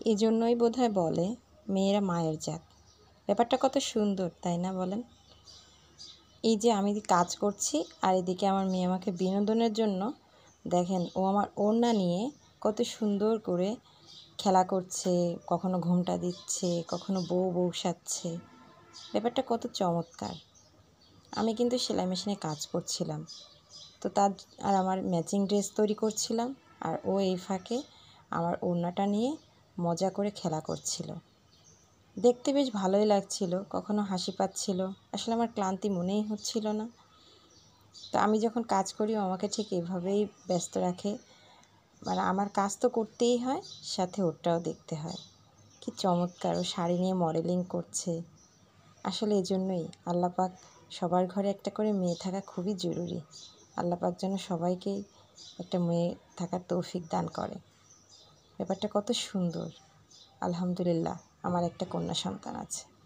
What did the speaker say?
এজন্যই বোধহয় বলে মেয়েরা মায়ের জাত। ব্যাপারটা কত সুন্দর, তাই না বলেন? এই যে আমি কাজ করছি আর এদিকে আমার মেয়ে আমাকে বিনোদনের জন্য দেখেন ও আমার ওড়না নিয়ে কত সুন্দর করে খেলা করছে, কখনো ঘোমটা দিচ্ছে, কখনো বউ সাজছে। ব্যাপারটা কত চমৎকার। আমি কিন্তু সেলাই মেশিনে কাজ করছিলাম, তো আর আমার ম্যাচিং ড্রেস তৈরি করছিলাম, আর ও এই ফাঁকে আমার ওড়নাটা নিয়ে মজা করে খেলা করছিল। দেখতে বেশ ভালোই লাগছিল, কখনো হাসি পাচ্ছিল। আসলে আমার ক্লান্তি মনেই হচ্ছিল না। তো আমি যখন কাজ করি ও আমাকে ঠিক এভাবেই ব্যস্ত রাখে। মানে আমার কাজ তো করতেই হয়, সাথে ওরটাও দেখতে হয়। কি চমৎকার! ও শাড়ি নিয়ে মডেলিং করছে। আসলে এজন্যই আল্লাহ পাক সবার ঘরে একটা করে মেয়ে থাকা খুবই জরুরি। আল্লাহ পাক যেন সবাইকেই একটা মেয়ে থাকার তৌফিক দান করে। ব্যাপারটা কত সুন্দর। আলহামদুলিল্লাহ, আমার একটা কন্যা সন্তান আছে।